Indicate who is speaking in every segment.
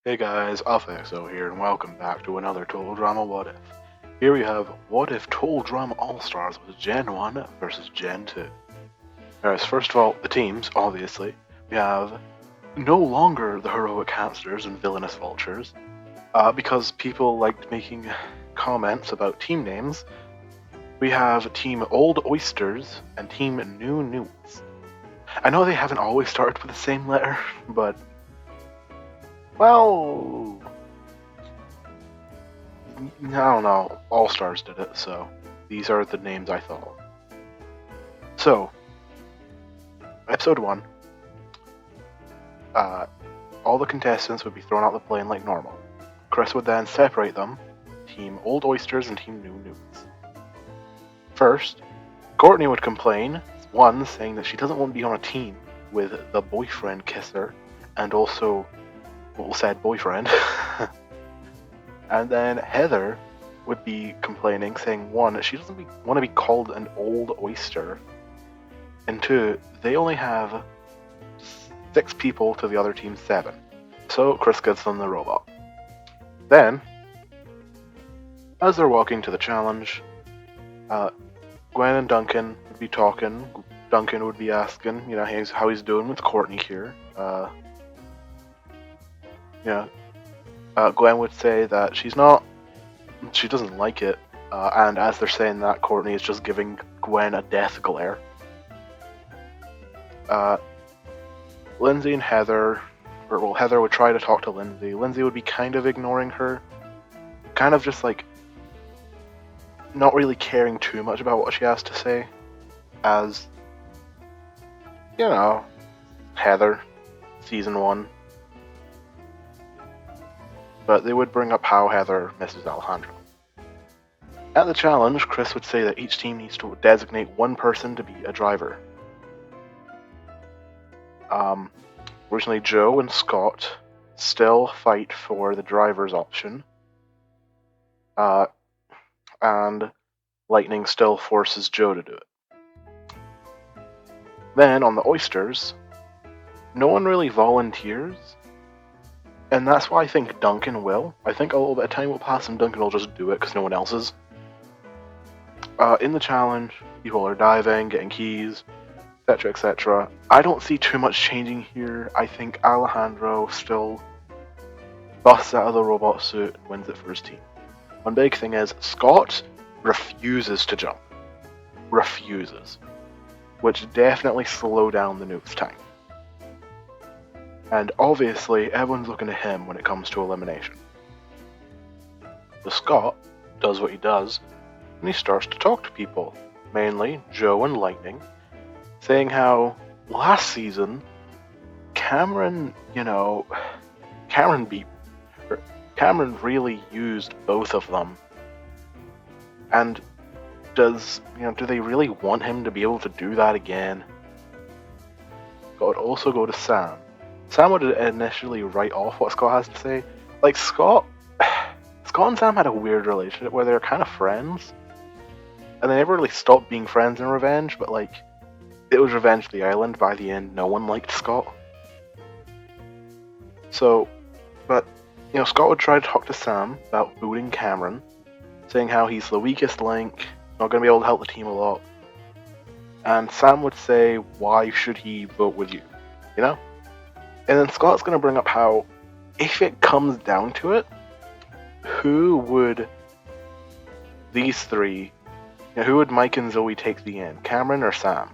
Speaker 1: Hey guys, Alphexo here, and welcome back to another Total Drama What If. Here we have What If Total Drama All Stars was Gen 1 versus Gen 2. Alright, first of all, the teams, obviously. We have no longer the heroic hamsters and villainous vultures, because people liked making comments about team names. We have Team Old Oysters and Team New Newts. I know they haven't always started with the same letter, but well, I don't know. All Stars did it, so these are the names I thought of. So, episode 1, all the contestants would be thrown out the plane like normal. Chris would then separate them, Team Old Oysters and Team New Newts. First, Courtney would complain, one, saying that she doesn't want to be on a team with the boyfriend kisser, and also, said boyfriend. And then Heather would be complaining, saying one, she doesn't want to be called an old oyster, and two, they only have 6 people to the other team's 7. So Chris gives them the robot. Then, as they're walking to the challenge, Gwen and Duncan would be talking. Duncan would be asking, how he's doing with Courtney here. Gwen would say that she doesn't like it, and as they're saying that, Courtney is just giving Gwen a death glare. Lindsay and Heather, Heather would try to talk to Lindsay. Lindsay would be kind of ignoring her, kind of just like not really caring too much about what she has to say, as, Heather, season 1. But they would bring up how Heather misses Alejandro. At the challenge, Chris would say that each team needs to designate one person to be a driver. Originally, Joe and Scott still fight for the driver's option, and Lightning still forces Joe to do it. Then, on the Oysters, no one really volunteers, and that's why I think Duncan will. I think a little bit of time will pass and Duncan will just do it because no one else is. In the challenge, people are diving, getting keys, etc., etc. I don't see too much changing here. I think Alejandro still busts out of the robot suit and wins it for his team. One big thing is Scott refuses to jump. Refuses. Which definitely slow down the Newt's time. And obviously, everyone's looking to him when it comes to elimination. So Scott does what he does, and he starts to talk to people, mainly Joe and Lightning, saying how last season, Cameron really used both of them. And do they really want him to be able to do that again? Scott would also go to Sam. Sam would initially write off what Scott has to say. Like, Scott and Sam had a weird relationship where they were kind of friends, and they never really stopped being friends in Revenge, but it was Revenge the Island. By the end, no one liked Scott. So, but, Scott would try to talk to Sam about booting Cameron, saying how he's the weakest link, not going to be able to help the team a lot. And Sam would say, why should he vote with you? And then Scott's going to bring up how, if it comes down to it, who would these three, who would Mike and Zoe take to the end, Cameron or Sam?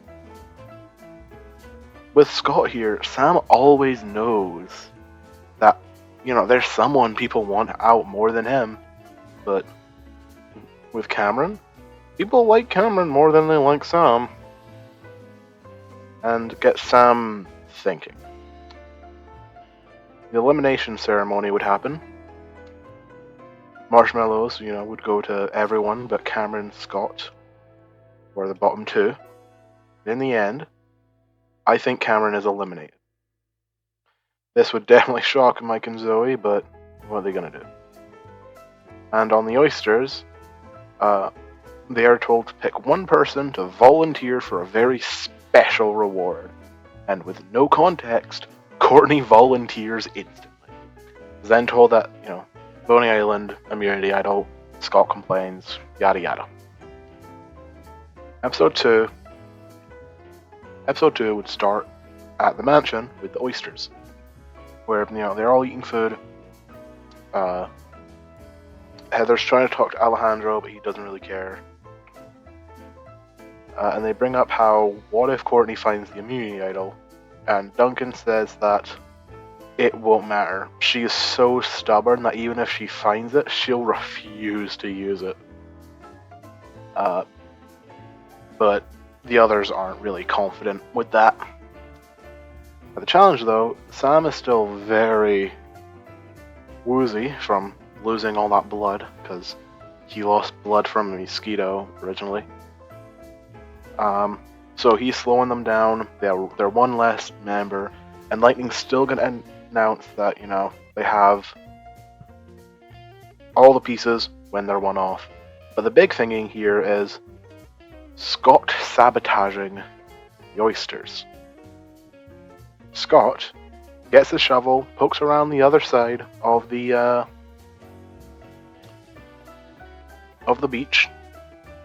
Speaker 1: With Scott here, Sam always knows that, there's someone people want out more than him. But with Cameron, people like Cameron more than they like Sam. And get Sam thinking. The elimination ceremony would happen. Marshmallows, would go to everyone but Cameron and Scott, or the bottom 2. In the end, I think Cameron is eliminated. This would definitely shock Mike and Zoe, but what are they going to do? And on the Oysters, they are told to pick one person to volunteer for a very special reward. And with no context, Courtney volunteers instantly. is then told that, Boney Island, immunity idol, Scott complains, yada yada. Episode 2 would start at the mansion with the oysters, where, they're all eating food. Heather's trying to talk to Alejandro, but he doesn't really care. And they bring up how, what if Courtney finds the immunity idol? And Duncan says that it won't matter. She is so stubborn that even if she finds it, she'll refuse to use it. But the others aren't really confident with that. For the challenge, though, Sam is still very woozy from losing all that blood, because he lost blood from a mosquito originally. So he's slowing them down. They're one less member, and Lightning's still gonna announce that, they have all the pieces when they're one off. But the big thing in here is Scott sabotaging the oysters. Scott gets the shovel, pokes around the other side of the beach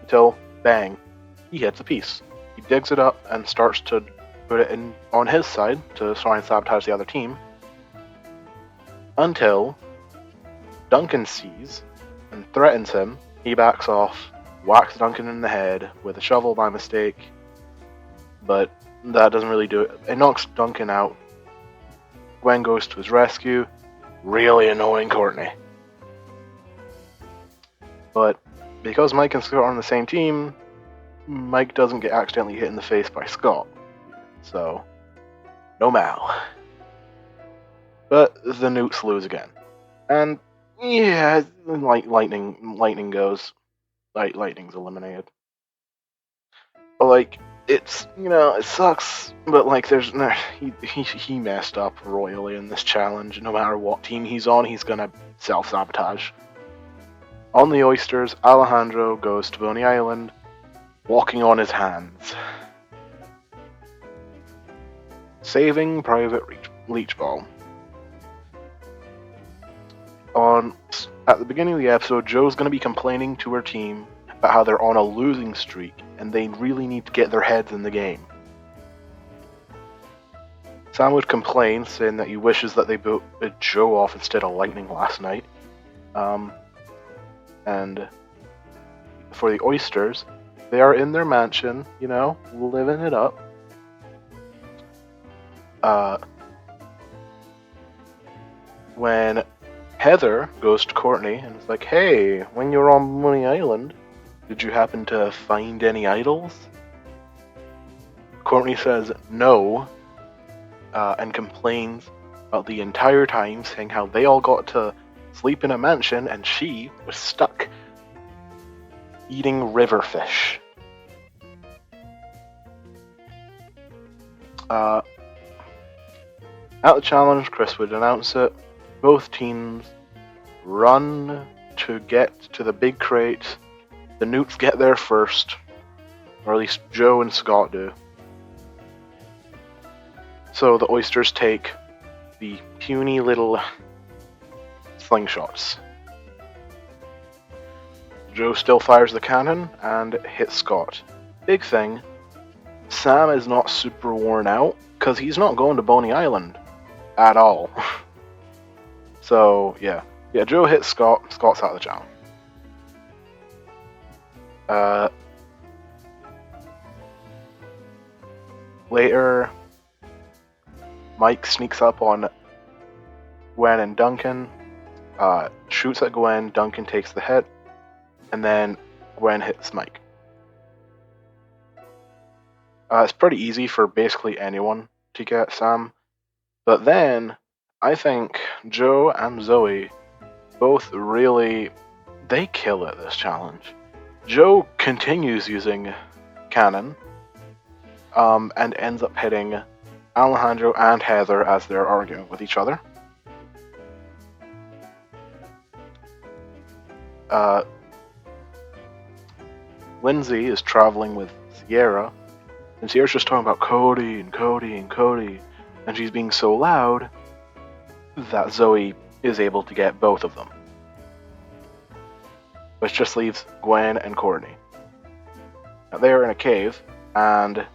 Speaker 1: until, bang, he hits a piece. He digs it up and starts to put it in on his side to try and sabotage the other team, until Duncan sees and threatens him. He backs off, whacks Duncan in the head with a shovel by mistake, but that doesn't really do it. It knocks Duncan out. Gwen goes to his rescue. Really annoying Courtney. But because Mike and Scott are on the same team, Mike doesn't get accidentally hit in the face by Scott. So, no Mal. But the Newts lose again. And, yeah, Lightning goes. Lightning's eliminated. But, it's, it sucks, but, there's no, he messed up royally in this challenge. No matter what team he's on, he's gonna self-sabotage. On the oysters, Alejandro goes to Boney Island, walking on his hands. Saving Private Leechball. At the beginning of the episode, Joe's going to be complaining to her team about how they're on a losing streak and they really need to get their heads in the game. Sam would complain, saying that he wishes that they voted Joe off instead of Lightning last night. And for the oysters, they are in their mansion, living it up. When Heather goes to Courtney and is like, hey, when you were on Boney Island, did you happen to find any idols? Courtney says no, and complains about the entire time, saying how they all got to sleep in a mansion and she was stuck eating river fish. At the challenge, Chris would announce it. Both teams run to get to the big crate. The Newts get there first, or at least Joe and Scott do. So the oysters take the puny little slingshots. Joe still fires the cannon and hits Scott. Big thing, Sam is not super worn out because he's not going to Boney Island at all. So, yeah, Joe hits Scott. Scott's out of the challenge. Later, Mike sneaks up on Gwen and Duncan, shoots at Gwen, Duncan takes the hit, and then Gwen hits Mike. It's pretty easy for basically anyone to get Sam, but then I think Joe and Zoe both they kill at this challenge. Joe continues using cannon, and ends up hitting Alejandro and Heather as they're arguing with each other. Lindsay is traveling with Sierra, and Sierra's just talking about Cody and Cody and Cody, and she's being so loud that Zoe is able to get both of them, which just leaves Gwen and Courtney. Now, they are in a cave, and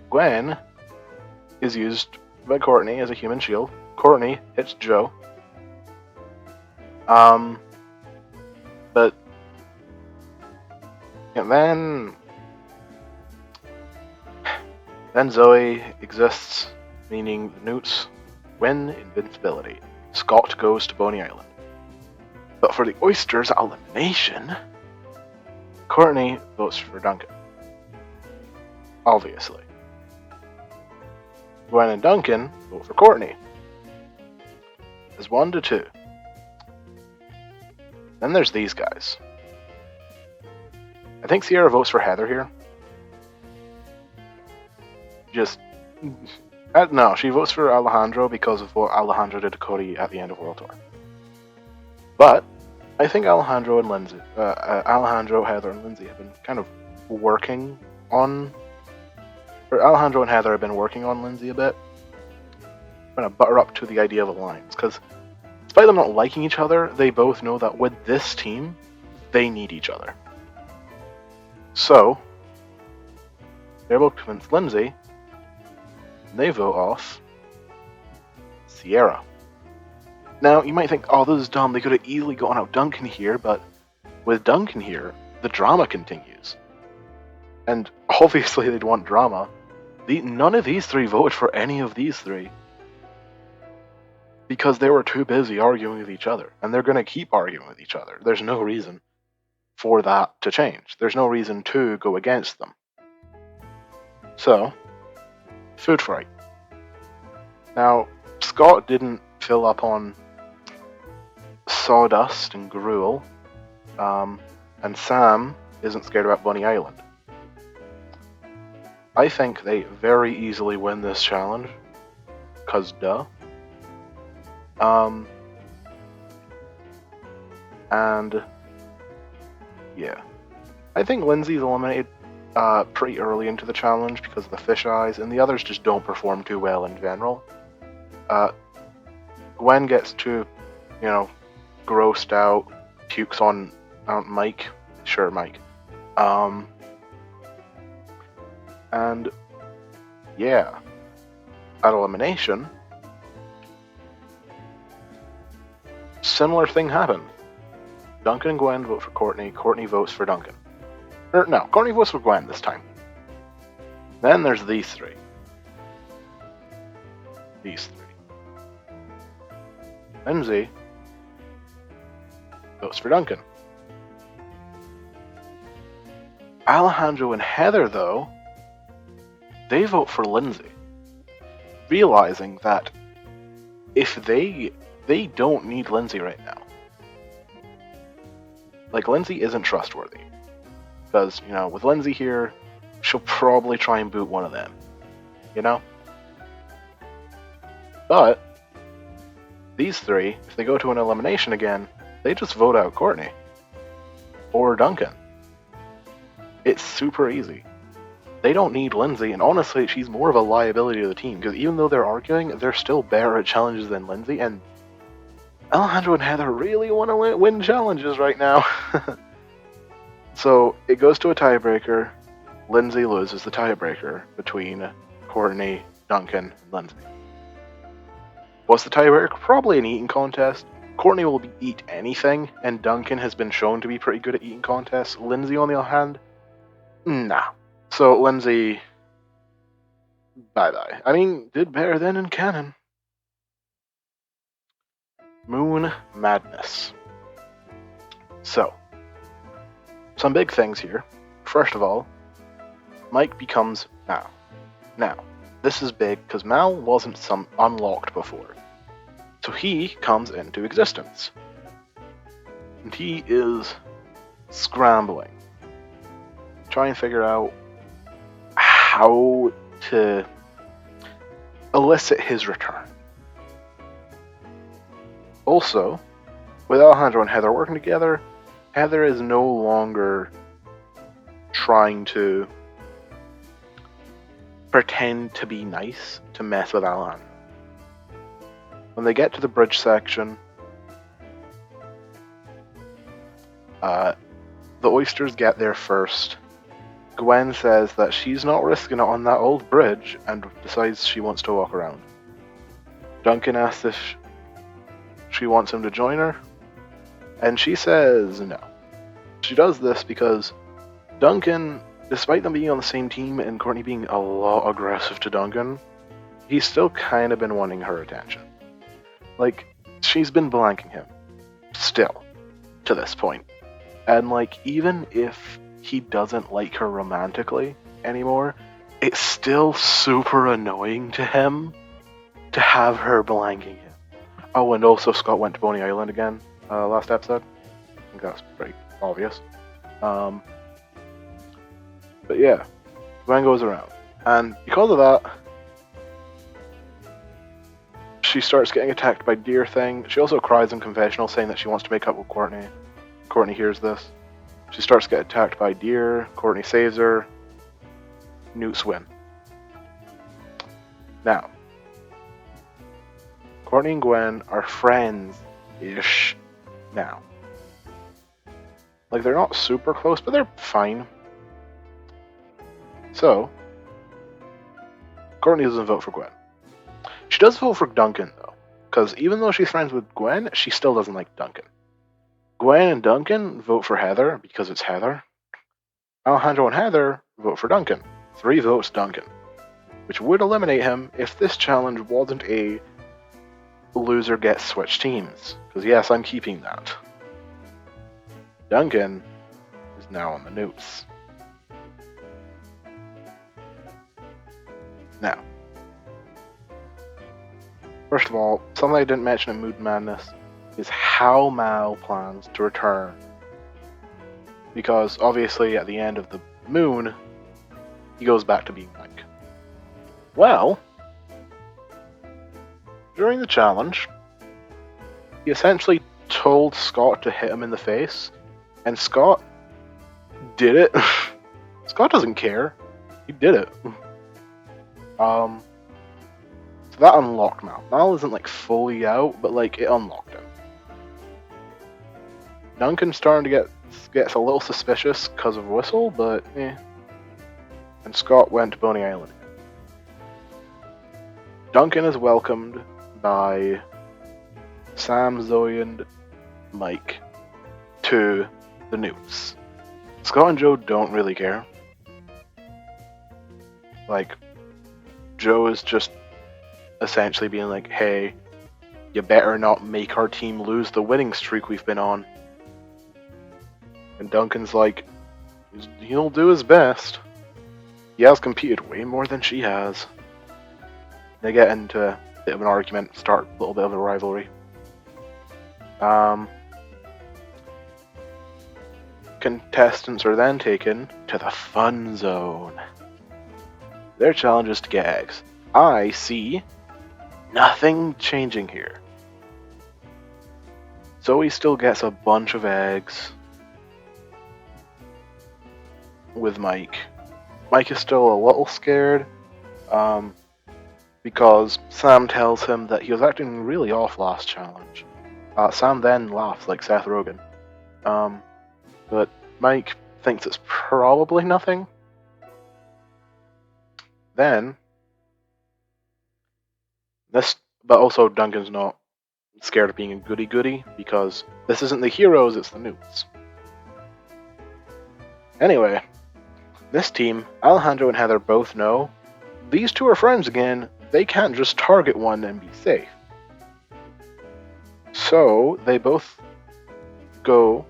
Speaker 1: Gwen is used by Courtney as a human shield. Courtney hits Joe. But then Zoe exists, meaning the Newts win invincibility. Scott goes to Boney Island. But for the Oysters elimination, Courtney votes for Duncan. Obviously. Gwen and Duncan vote for Courtney. It's 1-2. Then there's these guys. I think Sierra votes for Heather here. No, she votes for Alejandro because of what Alejandro did to Cody at the end of World Tour. But I think Alejandro, Heather, and Lindsay have been kind of working on... Alejandro and Heather have been working on Lindsay a bit. I'm going to butter up to the idea of alliance, because despite them not liking each other, they both know that with this team, they need each other. So, they're able to convince Lindsay, and they vote off Sierra. Now, you might think, oh, this is dumb, they could have easily gotten out Duncan here, but with Duncan here, the drama continues. And obviously they'd want drama. None of these three voted for any of these three, because they were too busy arguing with each other, and they're going to keep arguing with each other. There's no reason for that to change. There's no reason to go against them. So, food fight. Now, Scott didn't fill up on sawdust and gruel, and Sam isn't scared about Boney Island. I think they very easily win this challenge, cause duh. And yeah, I think Lindsay's eliminated pretty early into the challenge because of the fish eyes, and the others just don't perform too well in general. Gwen gets too, grossed out, pukes on Mike. Sure, Mike. And yeah, at elimination, similar thing happened. Duncan and Gwen vote for Courtney. Courtney votes for Duncan. No, Courtney votes for Gwen this time. Then there's these three. Lindsay votes for Duncan. Alejandro and Heather, though, they vote for Lindsay, realizing that if they don't need Lindsay right now. Like, Lindsay isn't trustworthy. Because, with Lindsay here, she'll probably try and boot one of them. But these three, if they go to an elimination again, they just vote out Courtney. Or Duncan. It's super easy. They don't need Lindsay, and honestly, she's more of a liability to the team, because even though they're arguing, they're still better at challenges than Lindsay, and Alejandro and Heather really want to win challenges right now. So, it goes to a tiebreaker. Lindsay loses the tiebreaker between Courtney, Duncan, and Lindsay. What's the tiebreaker? Probably an eating contest. Courtney will eat anything, and Duncan has been shown to be pretty good at eating contests. Lindsay, on the other hand, nah. So, Lindsay, bye-bye. I mean, did better than in canon. Moon Madness. So, some big things here. First of all, Mike becomes Mal. Now, this is big because Mal wasn't unlocked before. So he comes into existence. And he is scrambling. Trying to figure out how to elicit his return. Also, with Alejandro and Heather working together, Heather is no longer trying to pretend to be nice to mess with Alejandro. When they get to the bridge section, The oysters get there first. Gwen says that she's not risking it on that old bridge and decides she wants to walk around. Duncan asks if she wants him to join her, and she says no. She does this because Duncan, despite them being on the same team and Courtney being a lot aggressive to Duncan, he's still kind of been wanting her attention. Like, she's been blanking him. Still. To this point. And, like, even if he doesn't like her romantically anymore, it's still super annoying to him to have her blanking him. Oh, and also Scott went to Boney Island again last episode. I think that's pretty obvious. But yeah, Gwen goes around. And because of that, she starts getting attacked by Deer Thing. She also cries in confessional saying that she wants to make up with Courtney. Courtney hears this. She starts to get attacked by Deer. Courtney saves her. Newts win. Now, Courtney and Gwen are friends-ish now. Like, they're not super close, but they're fine. So, Courtney doesn't vote for Gwen. She does vote for Duncan, though, because even though she's friends with Gwen, she still doesn't like Duncan. Gwen and Duncan vote for Heather because it's Heather. Alejandro and Heather vote for Duncan. 3 votes Duncan, which would eliminate him if this challenge wasn't a loser gets switched teams. Because yes, I'm keeping that. Duncan is now on the Newts. Now, first of all, something I didn't mention in Mood Madness is how Mal plans to return. Because obviously at the end of the moon, he goes back to being Mike. Well, during the challenge, he essentially told Scott to hit him in the face, and Scott did it. Scott doesn't care. He did it. So that unlocked Mal. Mal isn't like fully out, but like it unlocked him. Duncan's starting to gets a little suspicious because of Whistle, but eh. And Scott went to Boney Island. Duncan is welcomed by Sam, Zoe, and Mike to the Newts. Scott and Joe don't really care. Like, Joe is just essentially being like, hey, you better not make our team lose the winning streak we've been on. And Duncan's like, he'll do his best. He has competed way more than she has. They get into a bit of an argument, start a little bit of a rivalry. Contestants are then taken to the fun zone. Their challenge is to get eggs. I see nothing changing here. Zoe still gets a bunch of eggs with Mike. Mike is still a little scared because Sam tells him that he was acting really off last challenge. Sam then laughs like Seth Rogen. But Mike thinks it's probably nothing. Then, but also Duncan's not scared of being a goody-goody because this isn't the heroes, it's the Newts. Anyway, this team, Alejandro and Heather both know these two are friends again. They can't just target one and be safe. So they both go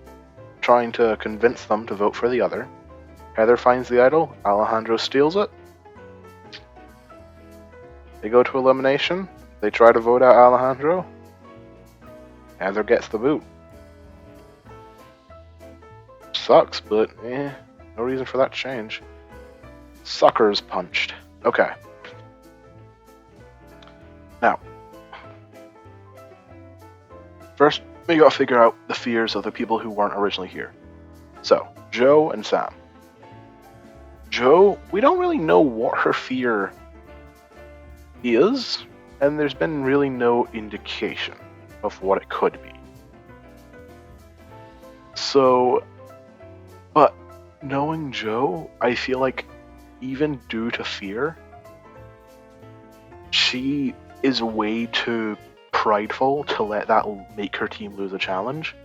Speaker 1: trying to convince them to vote for the other. Heather finds the idol, Alejandro steals it. They go to elimination. They try to vote out Alejandro. Heather gets the boot. Sucks, but no reason for that to change. Suckers punched. Okay. Now, first we gotta figure out the fears of the people who weren't originally here. So, Joe and Sam. Joe, we don't really know what her fear is, and there's been really no indication of what it could be. So, knowing Joe, I feel like even due to fear, she is way too prideful to let that make her team lose a challenge.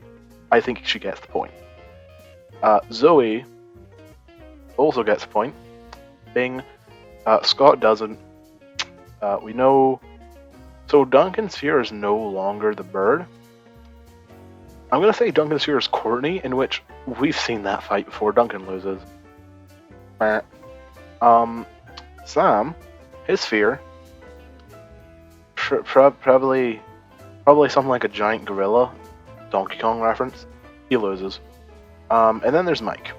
Speaker 1: I think she gets the point. Zoe also gets a point. Bing. Scott doesn't. We know. So Duncan's fear is no longer the bird. I'm gonna say Duncan's fear is Courtney, in which we've seen that fight before. Duncan loses. Sam, his fear, probably something like a giant gorilla, Donkey Kong reference. He loses. And then there's Mike.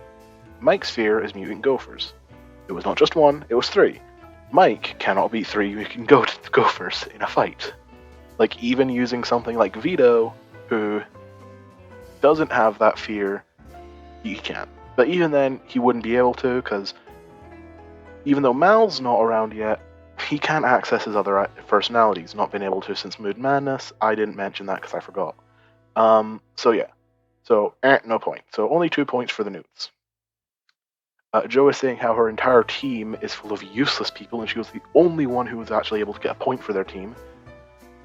Speaker 1: Mike's fear is mutant gophers. It was not just one; it was 3. Mike cannot beat 3 mutant gophers in a fight. Like, even using something like Vito, who doesn't have that fear, he can't. But even then, he wouldn't be able to, because even though Mal's not around yet, he can't access his other personalities. Not been able to since Mood Madness. I didn't mention that because I forgot. So yeah. So, no point. So only 2 points for the Newts. Joe is saying how her entire team is full of useless people and she was the only one who was actually able to get a point for their team.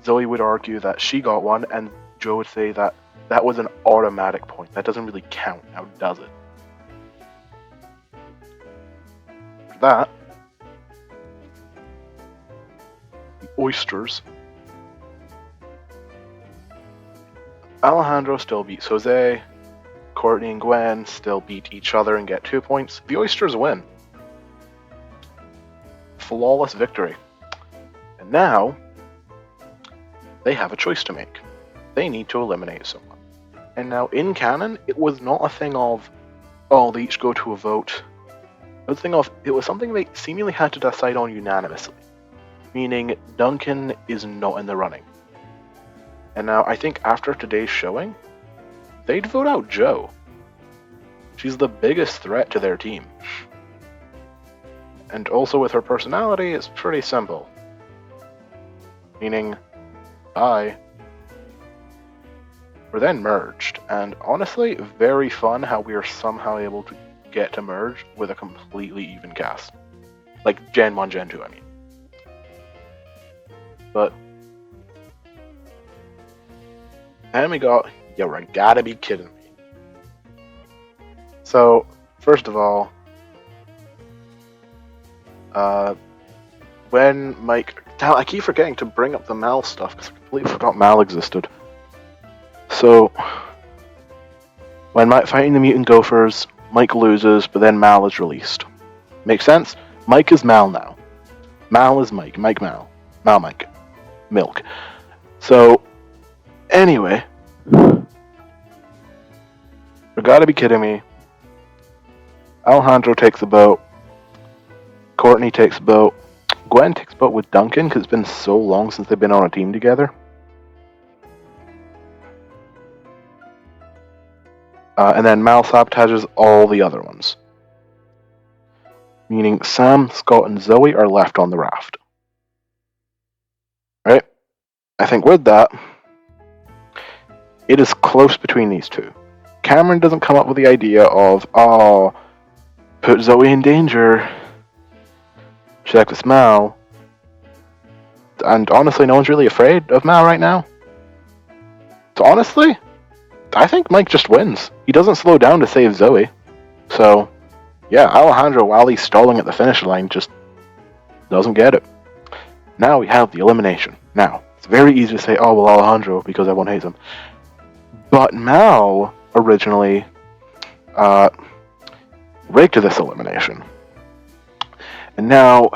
Speaker 1: Zoe would argue that she got one, and Joe would say that that was an automatic point. That doesn't really count, now does it? For that, the Oysters. Alejandro still beats Jose. Courtney and Gwen still beat each other and get 2 points. The Oysters win. Flawless victory. And now, they have a choice to make. They need to eliminate someone. And now, in canon, it was not a thing of, oh, they each go to a vote. It was a thing of, it was something they seemingly had to decide on unanimously. Meaning, Duncan is not in the running. And now, I think after today's showing, they'd vote out Joe. She's the biggest threat to their team. And also with her personality, it's pretty simple. Meaning, bye. We're then merged, and honestly, very fun how we are somehow able to get to merge with a completely even cast. Like Gen 1, Gen 2, I mean. But then we got, you gotta be kidding me. So, first of all, when Mike... I keep forgetting to bring up the Mal stuff, because I completely forgot Mal existed. So, when Mike fighting the mutant gophers, Mike loses, but then Mal is released. Makes sense? Mike is Mal now. Mal is Mike. Mike Mal. Mal Mike. Milk. So, anyway... You gotta be kidding me. Alejandro takes the boat. Courtney takes the boat. Gwen takes the boat with Duncan because it's been so long since they've been on a team together. And then Mal sabotages all the other ones. Meaning Sam, Scott, and Zoe are left on the raft. Right? I think with that, it is close between these two. Cameron doesn't come up with the idea of, oh, put Zoe in danger. Check with Mal. And honestly, no one's really afraid of Mal right now. So honestly, I think Mike just wins. He doesn't slow down to save Zoe. So, yeah, Alejandro, while he's stalling at the finish line, just doesn't get it. Now we have the elimination. Now, it's very easy to say, oh, well, Alejandro, because everyone hates him. But Mal originally rigged this elimination. And now,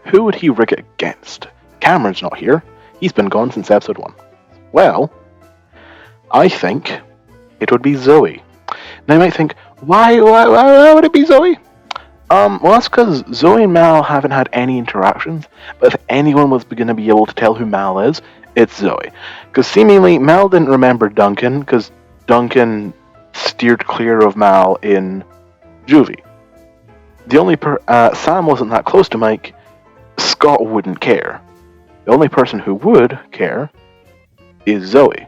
Speaker 1: who would he rig it against? Cameron's not here. He's been gone since episode 1. Well, I think it would be Zoe. Now you might think, why would it be Zoe? Well, that's because Zoe and Mal haven't had any interactions, but if anyone was going to be able to tell who Mal is, it's Zoe. Because seemingly, Mal didn't remember Duncan, because Duncan steered clear of Mal in Juvie. The only Sam wasn't that close to Mike. Scott wouldn't care. The only person who would care is Zoe.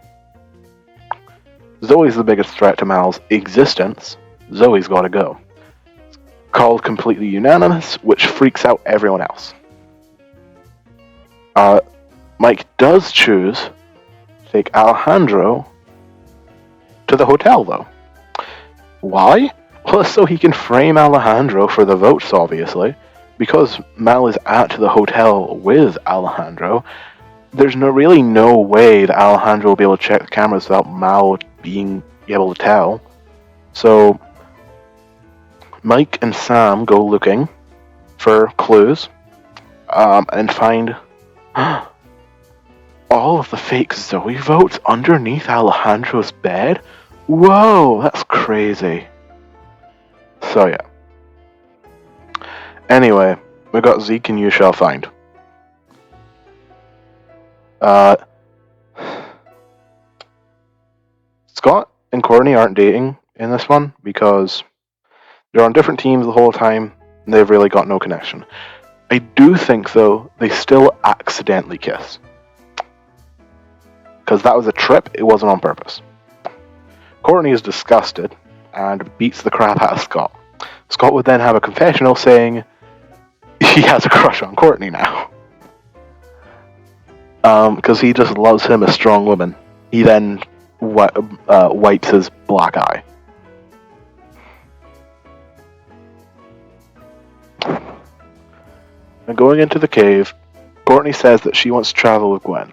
Speaker 1: Zoe's the biggest threat to Mal's existence. Zoe's gotta go. called completely unanimous, which freaks out everyone else. Mike does choose to take Alejandro to the hotel, though. Why? Well, so he can frame Alejandro for the votes, obviously. Because Mal is at the hotel with Alejandro, there's really no way that Alejandro will be able to check the cameras without Mal being able to tell. So Mike and Sam go looking for clues and find all of the fake Zoe votes underneath Alejandro's bed. Whoa, that's crazy. So yeah. Anyway, we got Zeke and You Shall Find. Scott and Courtney aren't dating in this one because they're on different teams the whole time and they've really got no connection. I do think, though, they still accidentally kiss. Because that was a trip, it wasn't on purpose. Courtney is disgusted and beats the crap out of Scott. Scott would then have a confessional saying he has a crush on Courtney now. Because he just loves him a strong woman. He then wipes his black eye. And going into the cave, Courtney says that she wants to travel with Gwen.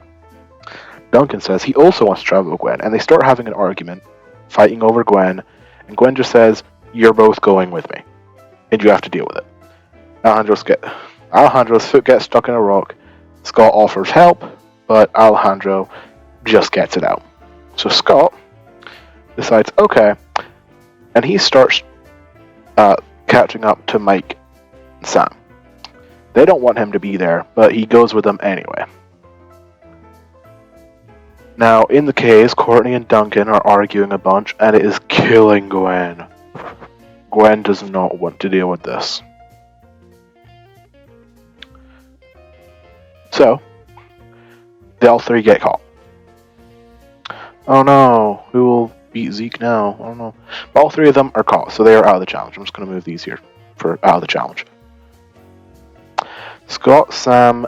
Speaker 1: Duncan says he also wants to travel with Gwen, and they start having an argument, fighting over Gwen, and Gwen just says, "You're both going with me, and you have to deal with it." Alejandro's foot gets stuck in a rock. Scott offers help, but Alejandro just gets it out. So Scott decides, okay, and he starts catching up to Mike and Sam. They don't want him to be there, but he goes with them anyway. Now, in the cave, Courtney and Duncan are arguing a bunch, and it is killing Gwen. Gwen does not want to deal with this. So, they all three get caught. Oh no, who will beat Zeke now? I don't know. But all three of them are caught, so they are out of the challenge. I'm just going to move these here for out of the challenge. Scott, Sam,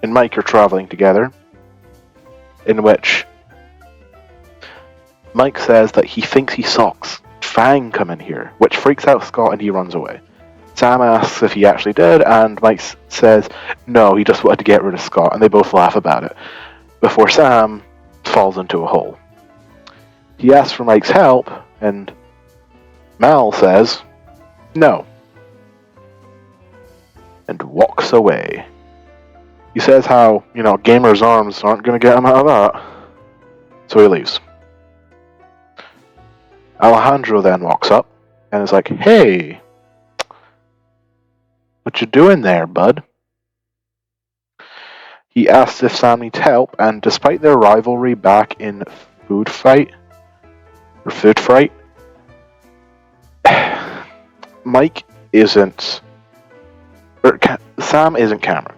Speaker 1: and Mike are traveling together, in which Mike says that he thinks he saw Fang come in here, which freaks out Scott and he runs away. Sam asks if he actually did, and Mike says no, he just wanted to get rid of Scott, and they both laugh about it, before Sam falls into a hole. He asks for Mike's help, and Mal says no, and walks away. He says how, Gamer's arms aren't going to get him out of that. So he leaves. Alejandro then walks up and is like, "Hey, what you doing there, bud?" He asks if Sam needs help, and despite their rivalry back in Food Fright, Sam isn't Cameron.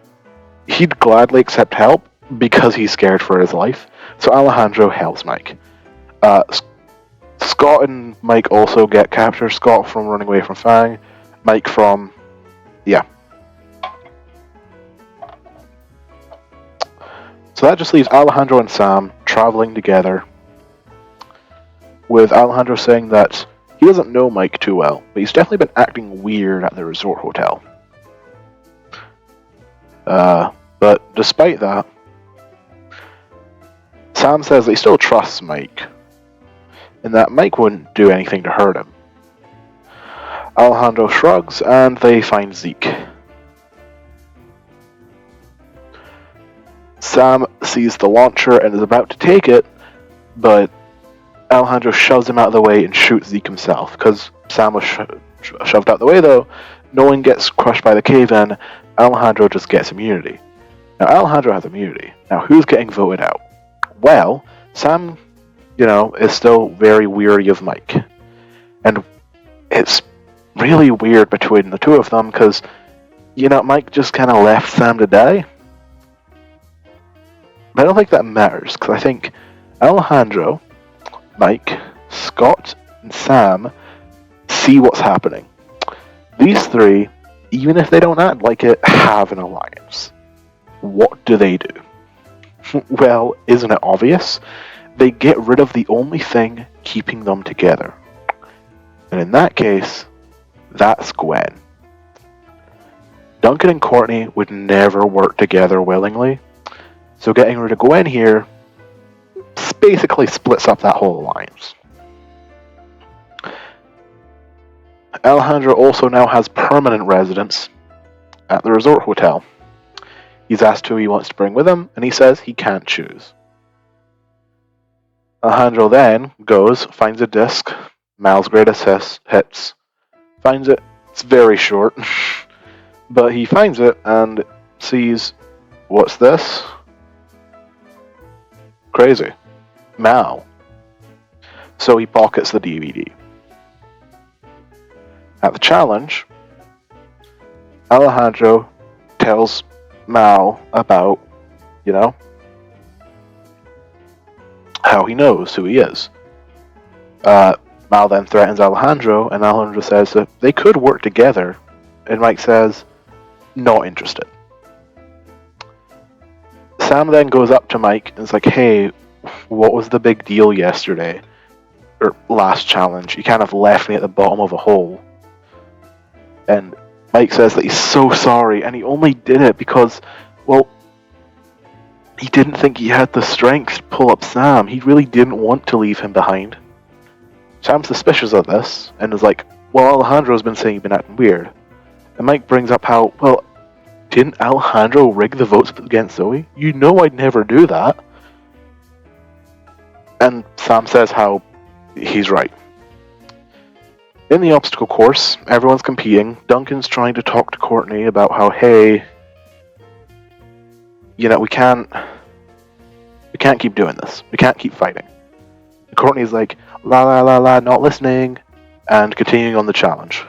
Speaker 1: He'd gladly accept help because he's scared for his life, so Alejandro helps Mike. Scott and Mike also get captured. Scott from running away from Fang, Mike from... So that just leaves Alejandro and Sam traveling together, with Alejandro saying that he doesn't know Mike too well, but he's definitely been acting weird at the resort hotel. But despite that, Sam says that he still trusts Mike, and that Mike wouldn't do anything to hurt him. Alejandro shrugs, and they find Zeke. Sam sees the launcher and is about to take it, but Alejandro shoves him out of the way and shoots Zeke himself. Because Sam was shoved out of the way, though, no one gets crushed by the cave-in. Alejandro just gets immunity. Now, Alejandro has immunity. Now, who's getting voted out? Well, Sam, is still very weary of Mike. And it's really weird between the two of them, because, Mike just kind of left Sam to die. But I don't think that matters, because I think Alejandro, Mike, Scott, and Sam see what's happening. These three, even if they don't act like it, have an alliance. What do? Well, isn't it obvious? They get rid of the only thing keeping them together. And in that case, that's Gwen. Duncan and Courtney would never work together willingly, so getting rid of Gwen here basically splits up that whole alliance. Alejandro also now has permanent residence at the resort hotel. He's asked who he wants to bring with him, and he says he can't choose. Alejandro then goes, finds a disc, Mal's greatest hits, finds it. It's very short, but he finds it and sees, what's this? Crazy. Mal. So he pockets the DVD. At the challenge, Alejandro tells Mal about, how he knows who he is. Mal then threatens Alejandro, and Alejandro says that they could work together, and Mike says, not interested. Sam then goes up to Mike and is like, hey, what was the big deal yesterday? Or last challenge? You kind of left me at the bottom of a hole. And Mike says that he's so sorry, and he only did it because, well, he didn't think he had the strength to pull up Sam. He really didn't want to leave him behind. Sam's suspicious of this, and is like, well, Alejandro's been saying you've been acting weird. And Mike brings up how, well, didn't Alejandro rig the votes against Zoe? You know I'd never do that. And Sam says how he's right. In the obstacle course, everyone's competing. Duncan's trying to talk to Courtney about how, hey, we can't keep doing this. We can't keep fighting. And Courtney's like, la la la la, not listening, and continuing on the challenge.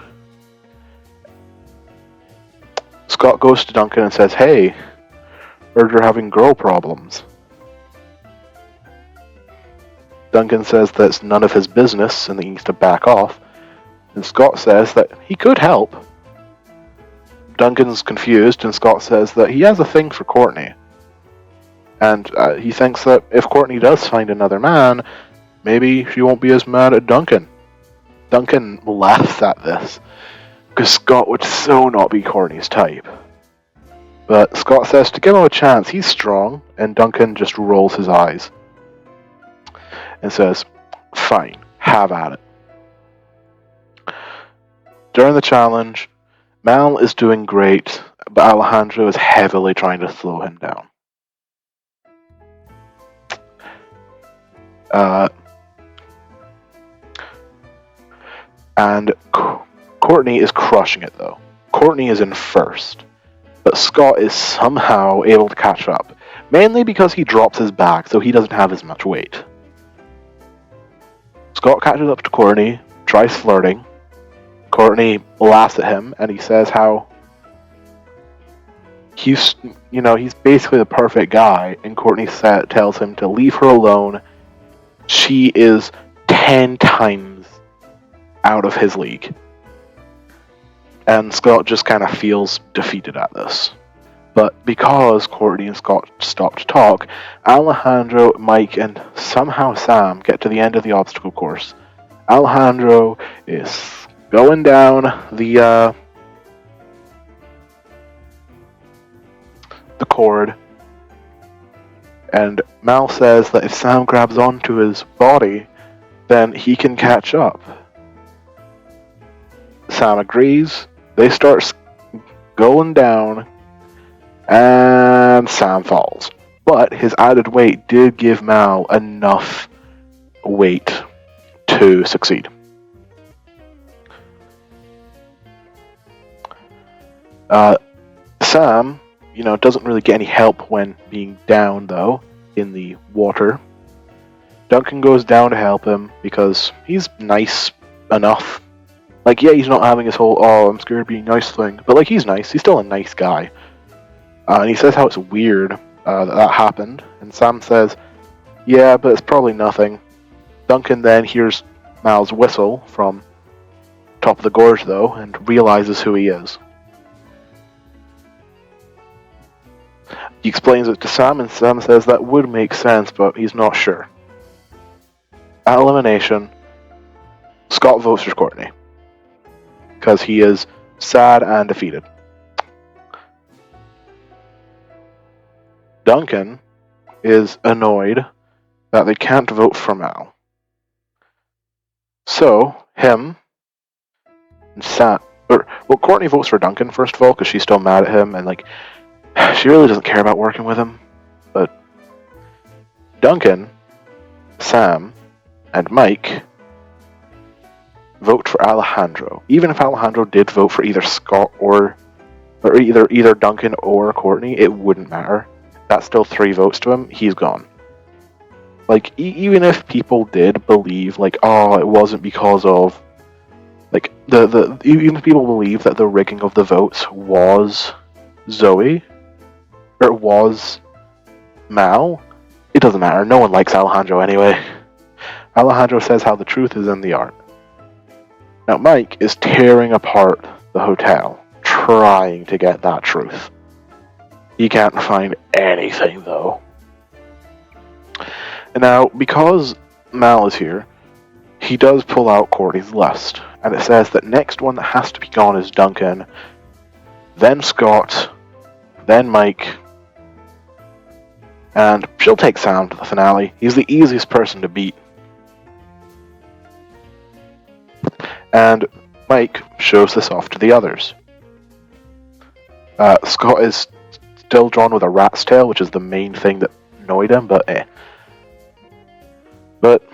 Speaker 1: Scott goes to Duncan and says, hey, heard you're having girl problems. Duncan says that's none of his business and that he needs to back off. And Scott says that he could help. Duncan's confused, and Scott says that he has a thing for Courtney. And he thinks that if Courtney does find another man, maybe she won't be as mad at Duncan. Duncan laughs at this, because Scott would so not be Courtney's type. But Scott says to give him a chance, he's strong, and Duncan just rolls his eyes. And says, fine, have at it. During the challenge, Mal is doing great, but Alejandro is heavily trying to slow him down. And Courtney is crushing it, though. Courtney is in first, but Scott is somehow able to catch up, mainly because he drops his bag, so he doesn't have as much weight. Scott catches up to Courtney, tries flirting. Courtney laughs at him, and he says how he's basically the perfect guy, and Courtney tells him to leave her alone. She is 10 times out of his league. And Scott just kind of feels defeated at this. But because Courtney and Scott stop to talk, Alejandro, Mike, and somehow Sam get to the end of the obstacle course. Alejandro is going down the cord, and Mal says that if Sam grabs onto his body, then he can catch up. Sam agrees. They start going down, and Sam falls. But his added weight did give Mal enough weight to succeed. Sam, doesn't really get any help when being down, though, in the water. Duncan goes down to help him because he's nice enough. He's not having his whole, oh, I'm scared of being nice thing, but, he's nice. He's still a nice guy. And he says how it's weird that happened, and Sam says, yeah, but it's probably nothing. Duncan then hears Mal's whistle from top of the gorge, though, and realizes who he is. He explains it to Sam, and Sam says that would make sense, but he's not sure. At elimination, Scott votes for Courtney, because he is sad and defeated. Duncan is annoyed that they can't vote for Mal. So, him and Sam... Courtney votes for Duncan, first of all, because she's still mad at him, and, she really doesn't care about working with him. But Duncan, Sam, and Mike vote for Alejandro. Even if Alejandro did vote for either Scott or either Duncan or Courtney, it wouldn't matter. That's still 3 votes to him. He's gone. Even if people did believe, it wasn't because of, even if people believe that the rigging of the votes was Zoe, or it was Mal, it doesn't matter. No one likes Alejandro anyway. Alejandro says how the truth is in the art. Now, Mike is tearing apart the hotel, trying to get that truth. He can't find anything, though. And now, because Mal is here, he does pull out Courtney's list, and it says that next one that has to be gone is Duncan, then Scott, then Mike, and she'll take Sam to the finale. He's the easiest person to beat. And Mike shows this off to the others. Scott is still drawn with a rat's tail, which is the main thing that annoyed him, but But,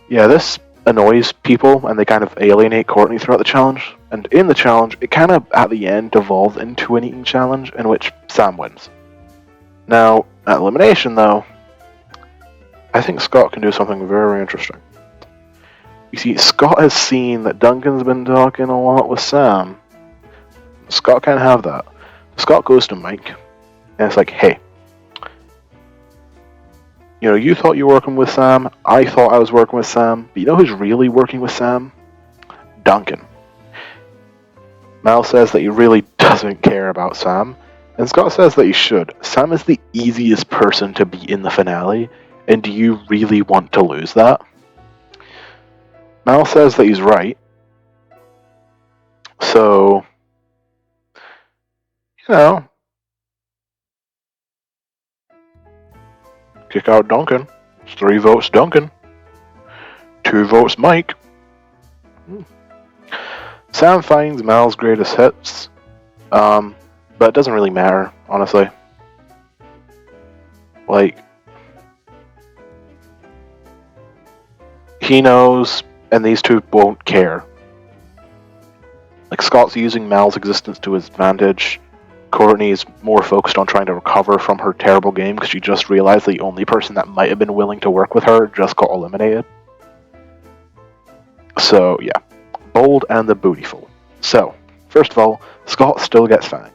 Speaker 1: yeah, this annoys people, and they kind of alienate Courtney throughout the challenge. And in the challenge, it kind of, at the end, devolves into an eating challenge, in which Sam wins. Now, at elimination, though, I think Scott can do something very interesting. You see, Scott has seen that Duncan's been talking a lot with Sam. Scott can't have that. Scott goes to Mike, and it's like, hey, you thought you were working with Sam, I thought I was working with Sam, but you know who's really working with Sam? Duncan. Mal says that he really doesn't care about Sam, and Scott says that he should. Sam is the easiest person to beat in the finale, and do you really want to lose that? Mal says that he's right. So, kick out Duncan. It's 3 votes Duncan. 2 votes Mike. Sam finds Mal's greatest hits, but it doesn't really matter, honestly. He knows, and these 2 won't care. Scott's using Mal's existence to his advantage. Courtney is more focused on trying to recover from her terrible game because she just realized the only person that might have been willing to work with her just got eliminated. So, yeah. Bold and the bootyful. So, first of all, Scott still gets Fang.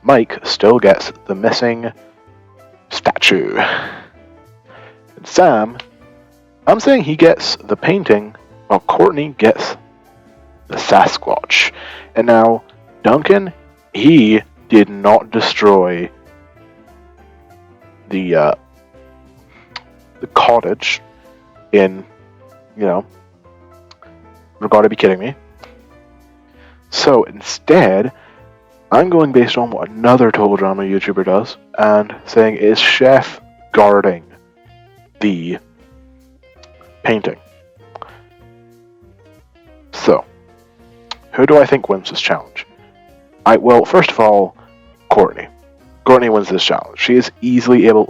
Speaker 1: Mike still gets the missing statue. And Sam, I'm saying he gets the painting, while Courtney gets the Sasquatch. And now, Duncan, he did not destroy the cottage in, you've got to be kidding me. So instead, I'm going based on what another Total Drama YouTuber does, and saying is Chef guarding the painting. So, who do I think wins this challenge? First of all, Courtney. Courtney wins this challenge. She is easily able,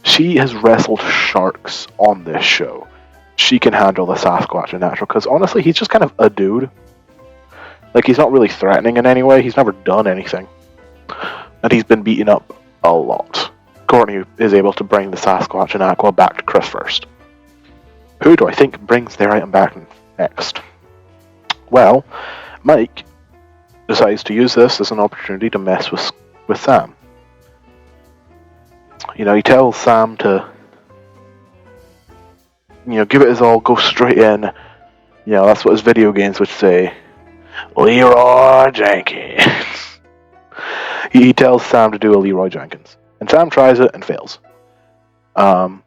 Speaker 1: she has wrestled sharks on this show. She can handle the Sasquatch in natural, because honestly, he's just kind of a dude. He's not really threatening in any way. He's never done anything. And he's been beaten up a lot. Courtney is able to bring the Sasquatch and Aqua back to Chris first. Who do I think brings their item back next? Well, Mike decides to use this as an opportunity to mess with Sam. He tells Sam to, give it his all, go straight in. That's what his video games would say. Leroy Jenkins. He tells Sam to do a Leroy Jenkins, and Sam tries it and fails. But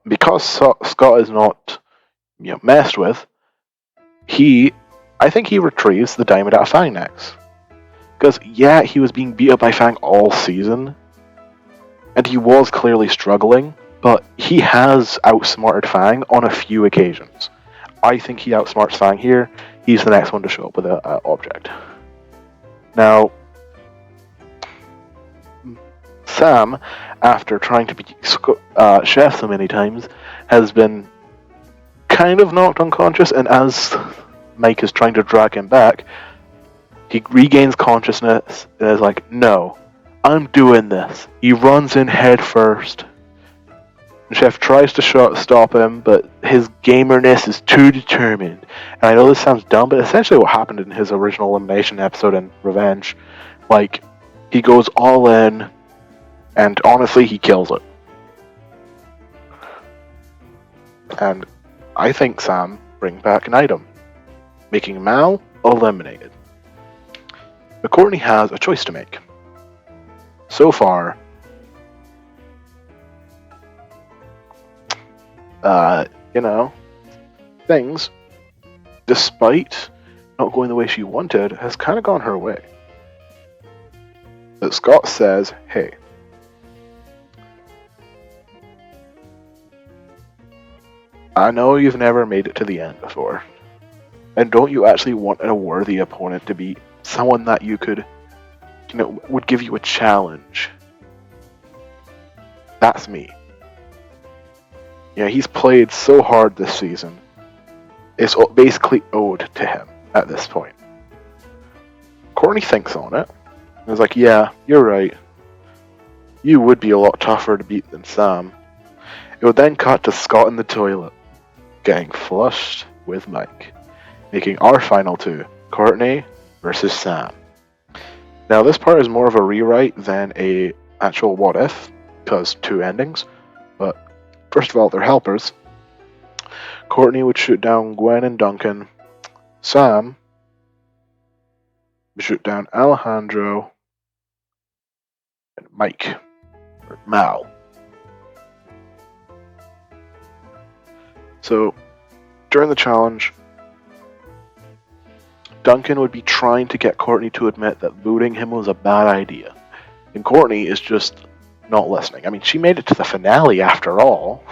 Speaker 1: because Scott is not messed with, I think he retrieves the diamond out of Fang next. Because yeah, he was being beat up by Fang all season, and he was clearly struggling, but he has outsmarted Fang on a few occasions. I think he outsmarts Fang here. He's the next one to show up with an object. Now, Sam, after trying to beat Chef so many times, has been kind of knocked unconscious, and as Mike is trying to drag him back, he regains consciousness and is like, no, I'm doing this. He runs in head first. Chef tries to stop him, but his gamerness is too determined. And I know this sounds dumb, but essentially what happened in his original elimination episode in Revenge, like, he goes all in, and honestly, he kills it. And I think Sam brings back an item, making Mal eliminated. But Courtney has a choice to make. So far, things, despite not going the way she wanted, has kind of gone her way. But Scott says, hey, I know you've never made it to the end before. And don't you actually want a worthy opponent to be someone that you could, would give you a challenge? That's me. He's played so hard this season. It's basically owed to him at this point. Courtney thinks on it. And is like, yeah, you're right. You would be a lot tougher to beat than Sam. It would then cut to Scott in the toilet, getting flushed with Mike, making our final two, Courtney versus Sam. Now this part is more of a rewrite than a actual what if, because two endings, but first of all, they're helpers. Courtney would shoot down Gwen and Duncan. Sam would shoot down Alejandro and Mike, or Mal. So, during the challenge, Duncan would be trying to get Courtney to admit that booting him was a bad idea. And Courtney is just not listening. I mean, she made it to the finale after all.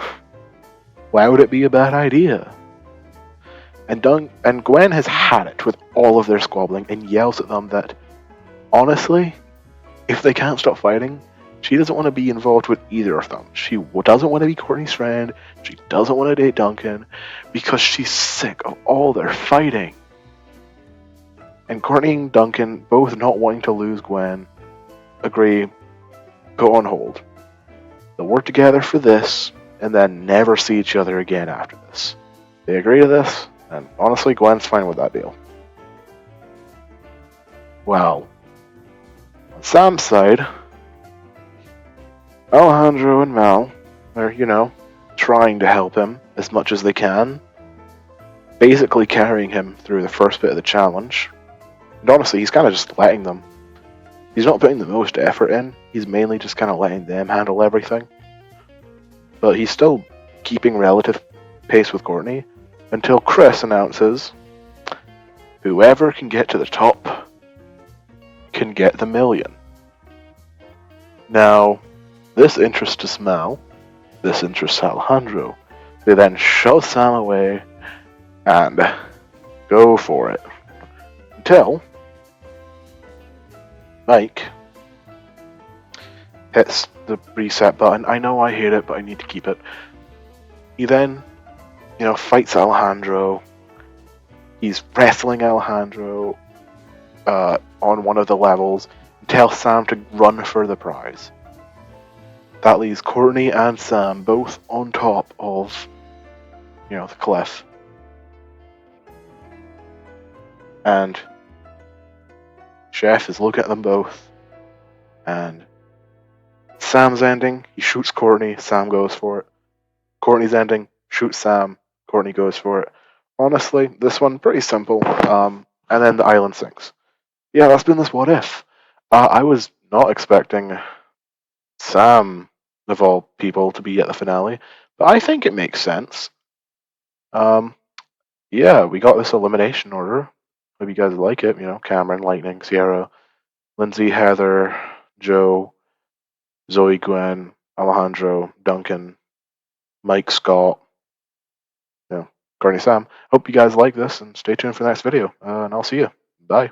Speaker 1: Why would it be a bad idea? And Gwen has had it with all of their squabbling and yells at them that, honestly, if they can't stop fighting, she doesn't want to be involved with either of them. She doesn't want to be Courtney's friend. She doesn't want to date Duncan because she's sick of all their fighting. And Courtney and Duncan, both not wanting to lose Gwen, agree, go on hold. They'll work together for this and then never see each other again after this. They agree to this, and honestly, Gwen's fine with that deal. Well, on Sam's side, Alejandro and Mal are, trying to help him as much as they can, basically carrying him through the first bit of the challenge. And honestly, he's kind of just letting them. He's not putting the most effort in. He's mainly just kind of letting them handle everything. But he's still keeping relative pace with Courtney until Chris announces, whoever can get to the top can get the million. Now, this interests Mal. This interests Alejandro. They then shove Sam away and go for it. Until Mike hits the reset button. I know I hate it, but I need to keep it. He then, fights Alejandro. He's wrestling Alejandro on one of the levels and tells Sam to run for the prize. That leaves Courtney and Sam both on top of, the cliff. And Chef is looking at them both. And Sam's ending, he shoots Courtney, Sam goes for it. Courtney's ending, shoots Sam, Courtney goes for it. Honestly, this one pretty simple. And then the island sinks. Yeah, that's been this what if. I was not expecting Sam, of all people, to be at the finale, but I think it makes sense. Um, yeah, we got this elimination order. Hope you guys like it. You know, Cameron, Lightning, Sierra, Lindsay, Heather, Joe, Zoe, Gwen, Alejandro, Duncan, Mike, Scott, you know, Courtney, Sam. Hope you guys like this and stay tuned for the next video. And I'll see you. Bye.